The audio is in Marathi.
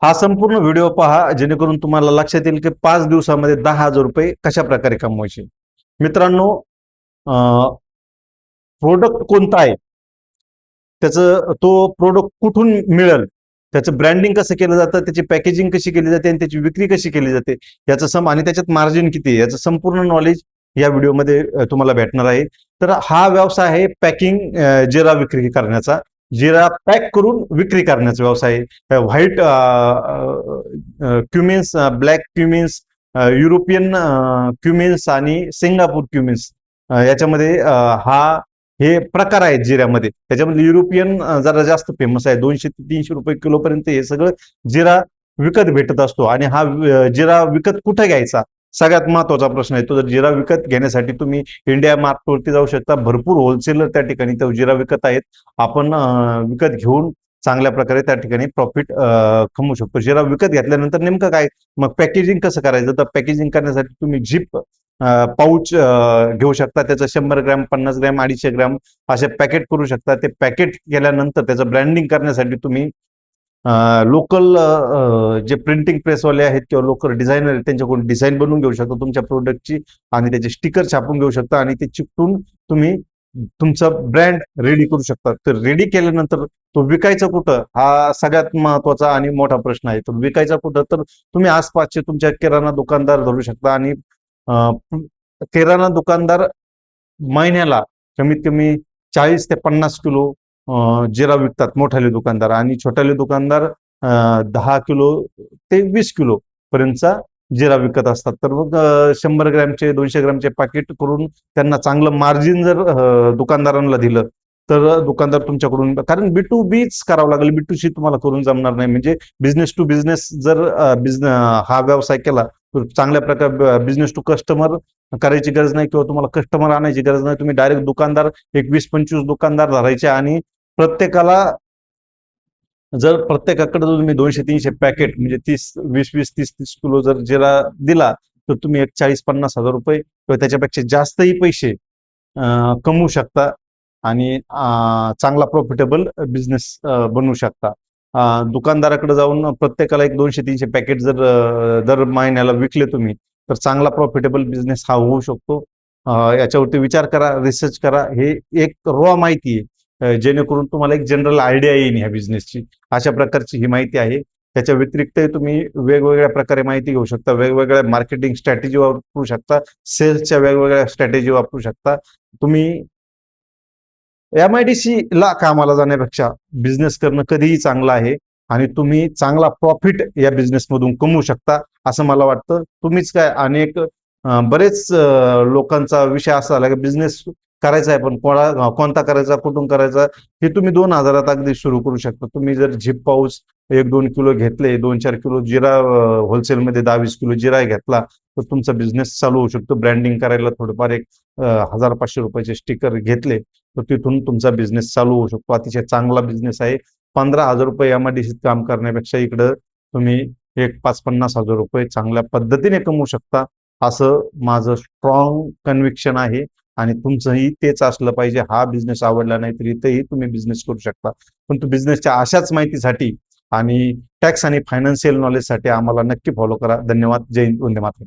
हा संपूर्ण व्हिडिओ पहा जेणेकरून तुम्हाला लक्षात येईल की 5 दिवसामध्ये 10,000 रुपये कशा प्रकारे कमवायचे. मित्रांनो, प्रोडक्ट कोणता आहे, त्याचं तो प्रोडक्ट कुठून मिळेल, त्याचं ब्रँडिंग कसं केलं जातं, त्याची पॅकेजिंग कशी केली जाते आणि त्याची विक्री कशी केली जाते, याचं आणि त्याच्यात मार्जिन किती आहे याचं संपूर्ण नॉलेज या व्हिडिओमध्ये तुम्हाला भेटणार आहे. तर हा व्यवसाय आहे पॅकिंग, जिरा विक्री करण्याचा. जिरा पॅक करून विक्री करण्याचा व्यवसाय आहे. व्हाईट क्युमिन्स, ब्लॅक क्युमिन्स, युरोपियन क्युमिन्स आणि सिंगापूर क्युमिन्स, याच्यामध्ये हे प्रकार आहेत जिऱ्यामध्ये. त्याच्यामध्ये युरोपियन जरा जास्त फेमस आहे. 200 ते 300 रुपये किलो पर्यंत हे सगळं जिरा विकत भेटत असतो. आणि हा जिरा विकत कुठे घ्यायचा, सगळ्यात महत्वाचा प्रश्न आहे. तो जर जिरा विकत घेण्यासाठी तुम्ही इंडिया मार्टवरती जाऊ शकता. भरपूर होलसेलर त्या ठिकाणी तो जिरा विकत आहेत. आपण विकत घेऊन चांगल्या प्रकारे त्या ठिकाणी प्रॉफिट कमवू शकतो. जिरा विकत घेतल्यानंतर नेमकं काय, मग पॅकेजिंग कसं करायचं, तर पॅकेजिंग करण्यासाठी तुम्ही झिप पाऊच घेऊ शकता. त्याचं 100 ग्रॅम, 50 ग्रॅम, 250 ग्रॅम असे पॅकेट करू शकता. ते पॅकेट केल्यानंतर त्याचं ब्रँडिंग करण्यासाठी तुम्ही लोकल जे प्रिंटिंग प्रेसवाले आहेत किंवा लोकल डिझायनर आहेत त्यांच्याकडून डिझाईन बनवून घेऊ शकता तुमच्या प्रोडक्टची, आणि त्याचे स्टिकर छापून घेऊ शकता आणि ते चिकटून तुम्ही तुमचा ब्रँड रेडी करू शकता. तर रेडी केल्यानंतर तो विकायचा कुठं, हा सगळ्यात महत्वाचा आणि मोठा प्रश्न आहे. तो विकायचा कुठं, तर तुम्ही आसपासचे तुमच्या किराणा दुकानदार धरू शकता. आणि किराणा दुकानदार महिन्याला कमीत कमी 40 ते 50 किलो जिरा विकतात, मोठाले दुकानदार. आणि छोटाले दुकानदार 10 किलो ते 20 किलो पर्यंतचा जिरा विकत असतात. तर मग 100 ग्रॅमचे 200 ग्रॅमचे पॅकेट करून त्यांना चांगलं मार्जिन जर दुकानदारांना दिलं, तर दुकानदार तुमच्याकडून, कारण B2Bच करावं लागेल, B2C तुम्हाला करून जमणार नाही. म्हणजे बिझनेस टू बिझनेस जर हा व्यवसाय केला तर चांगल्या प्रकारे बिझनेस टू कस्टमर करायची गरज नाही, किंवा तुम्हाला कस्टमर आणायची गरज नाही. तुम्ही डायरेक्ट दुकानदार, एक 20-25 दुकानदार धरायचे, आणि प्रत्येकाला जर प्रत्येकाकडे जर तुम्ही 200-300 पॅकेट म्हणजे 20-20, 30-30 किलो जर जिरा दिला, तर तुम्ही एक 40-50 हजार रुपये किंवा त्याच्यापेक्षा जास्तही पैसे कमवू शकता. आणि चांगला प्रॉफिटेबल बिझनेस बनवू शकता. दुकानदाराकडे जाऊन प्रत्येकाला एक 200-300 पॅकेट जर दर महिन्याला विकले तुम्ही, तर चांगला प्रॉफिटेबल बिझनेस हा होऊ शकतो. याच्यावरती विचार करा, रिसर्च करा. हे एक रॉ माहिती आहे, जेणेकरून तुम्हाला एक जनरल आयडिया येईल ह्या बिझनेसची. अशा प्रकारची ही माहिती आहे. त्याच्या व्यतिरिक्तही तुम्ही वेगवेगळ्या प्रकारे माहिती घेऊ शकता, वेगवेगळ्या मार्केटिंग स्ट्रॅटेजी वापरू शकता, सेल्सच्या वेगवेगळ्या स्ट्रॅटेजी वापरू शकता. तुम्ही MIDC ला कामाला जाण्यापेक्षा बिझनेस करणं कधीही चांगलं आहे, आणि तुम्ही चांगला प्रॉफिट या बिझनेसमधून कमवू शकता असं मला वाटतं. तुम्हीच काय, अनेक बरेच लोकांचा विषय असा आला की बिझनेस करायचा आहे, पण कोणता करायचा, कुठून करायचा, हे तुम्ही 2,000 अगदी सुरू करू शकता. तुम्ही जर झिप पाऊस 1-2 किलो घेतले, 2-4 किलो जिरा होलसेलमध्ये 10-20 किलो जिरा घेतला, तर तुमचा बिझनेस चालू होऊ शकतो. ब्रँडिंग करायला थोडंफार एक 1,000-500 रुपयाचे स्टिकर घेतले, तर तिथून तुमचा बिझनेस चालू होऊ शकतो. अतिशय चांगला बिझनेस आहे. 15,000 रुपये MIDCत काम करण्यापेक्षा इकडं तुम्ही एक 5-50 हजार रुपये चांगल्या पद्धतीने कमवू शकता, असं माझं स्ट्रॉंग कन्व्हिक्शन आहे. आणि तुमचंही तेच असलं पाहिजे. हा बिझनेस आवडला नाही तर इथेही तुम्ही बिझनेस करू शकता. पण तो बिझनेसच्या अशाच माहितीसाठी आणि टॅक्स आणि फायनान्शियल नॉलेजसाठी आम्हाला नक्की फॉलो करा. धन्यवाद. जय हिंद. वंदे मातरम.